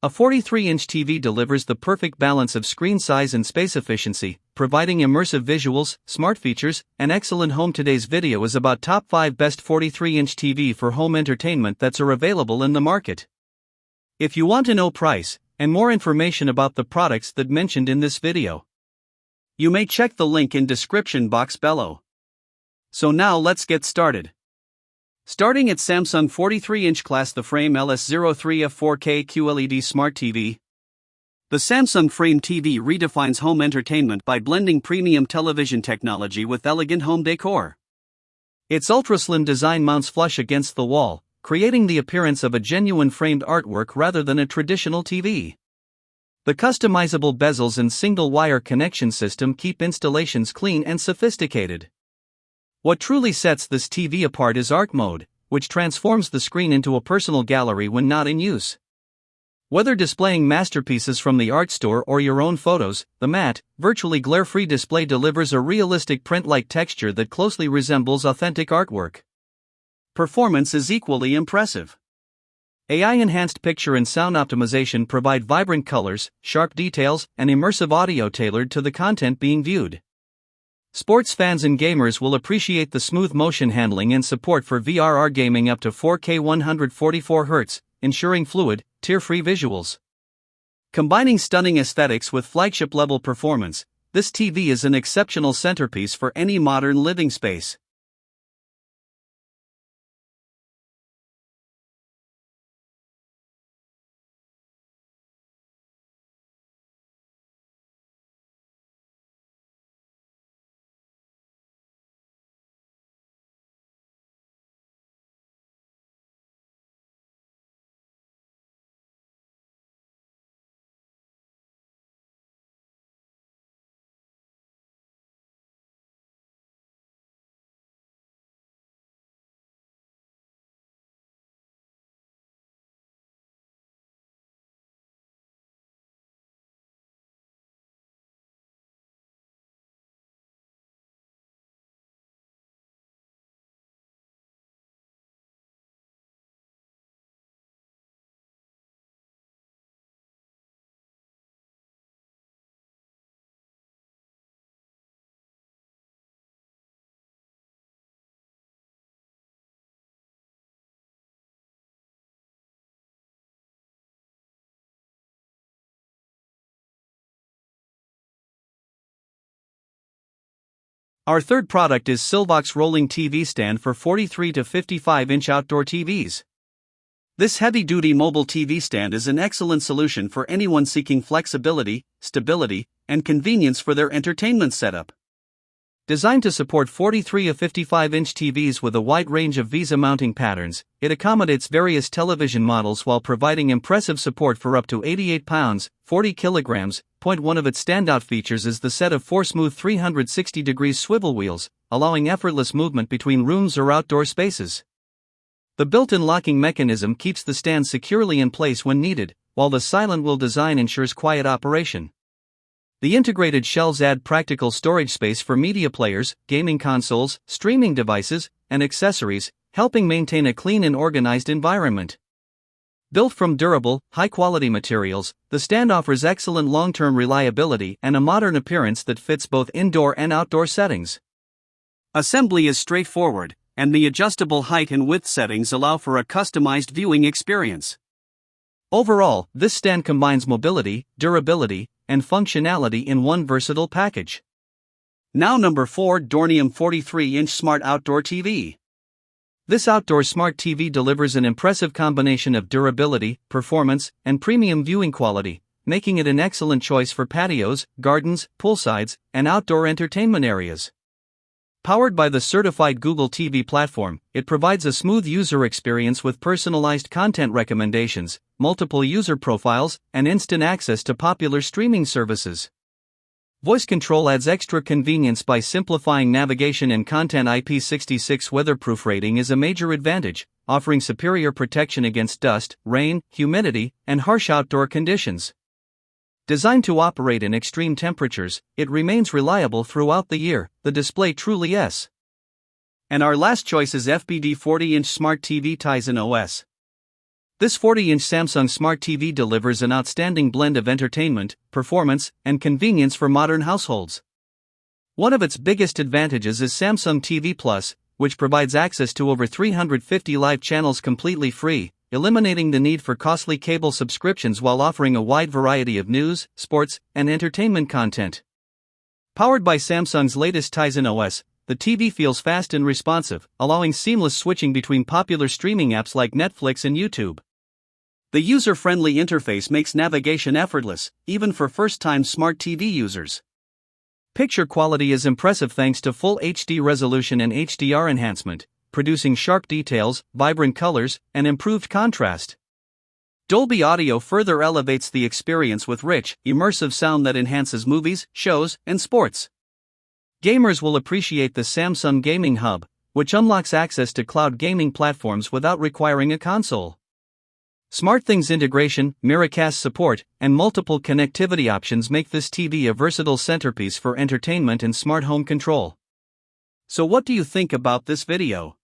A 43-inch TV delivers the perfect balance of screen size and space efficiency, providing immersive visuals, smart features, and excellent home. Today's video is about top 5 best 43-inch TV for home entertainment that are available in the market. If you want to know price and more information about the products that mentioned in this video, you may check the link in description box below. So now let's get started. Starting at Samsung 43-inch class, the Frame LS03F 4K QLED Smart TV. The Samsung Frame TV redefines home entertainment by blending premium television technology with elegant home decor. Its ultra-slim design mounts flush against the wall, creating the appearance of a genuine framed artwork rather than a traditional TV. The customizable bezels and single-wire connection system keep installations clean and sophisticated. What truly sets this TV apart is Art Mode, which transforms the screen into a personal gallery when not in use. Whether displaying masterpieces from the art store or your own photos, the matte, virtually glare-free display delivers a realistic print-like texture that closely resembles authentic artwork. Performance is equally impressive. AI-enhanced picture and sound optimization provide vibrant colors, sharp details, and immersive audio tailored to the content being viewed. Sports fans and gamers will appreciate the smooth motion handling and support for VRR gaming up to 4K 144Hz, ensuring fluid, tear-free visuals. Combining stunning aesthetics with flagship-level performance, this TV is an exceptional centerpiece for any modern living space. Our third product is Silvox Rolling TV Stand for 43 to 55-inch outdoor TVs. This heavy-duty mobile TV stand is an excellent solution for anyone seeking flexibility, stability, and convenience for their entertainment setup. Designed to support 43 to 55-inch TVs with a wide range of VISA mounting patterns, it accommodates various television models while providing impressive support for up to 88 pounds, 40 kilograms. One of its standout features is the set of 4 smooth 360-degree swivel wheels, allowing effortless movement between rooms or outdoor spaces. The built-in locking mechanism keeps the stand securely in place when needed, while the silent wheel design ensures quiet operation. The integrated shelves add practical storage space for media players, gaming consoles, streaming devices, and accessories, helping maintain a clean and organized environment. Built from durable, high-quality materials, the stand offers excellent long-term reliability and a modern appearance that fits both indoor and outdoor settings. Assembly is straightforward, and the adjustable height and width settings allow for a customized viewing experience. Overall, this stand combines mobility, durability, and functionality in one versatile package. Now number 4, Dornium 43-inch Smart Outdoor TV. This outdoor smart TV delivers an impressive combination of durability, performance, and premium viewing quality, making it an excellent choice for patios, gardens, poolsides, and outdoor entertainment areas. Powered by the certified Google TV platform, it provides a smooth user experience with personalized content recommendations, multiple user profiles, and instant access to popular streaming services. Voice control adds extra convenience by simplifying navigation and content. IP66 weatherproof rating is a major advantage, offering superior protection against dust, rain, humidity, and harsh outdoor conditions. Designed to operate in extreme temperatures, it remains reliable throughout the year. The display truly is. And our last choice is FPD 40-inch Smart TV Tizen OS. This 40-inch Samsung Smart TV delivers an outstanding blend of entertainment, performance, and convenience for modern households. One of its biggest advantages is Samsung TV Plus, which provides access to over 350 live channels completely free, eliminating the need for costly cable subscriptions while offering a wide variety of news, sports, and entertainment content. Powered by Samsung's latest Tizen OS, the TV feels fast and responsive, allowing seamless switching between popular streaming apps like Netflix and YouTube. The user-friendly interface makes navigation effortless, even for first-time smart TV users. Picture quality is impressive thanks to full HD resolution and HDR enhancement, producing sharp details, vibrant colors, and improved contrast. Dolby Audio further elevates the experience with rich, immersive sound that enhances movies, shows, and sports. Gamers will appreciate the Samsung Gaming Hub, which unlocks access to cloud gaming platforms without requiring a console. SmartThings integration, Miracast support, and multiple connectivity options make this TV a versatile centerpiece for entertainment and smart home control. So what do you think about this video?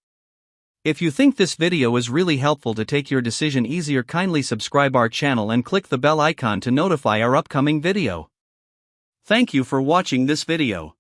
If you think this video is really helpful to take your decision easier, kindly subscribe our channel and click the bell icon to notify our upcoming video. Thank you for watching this video.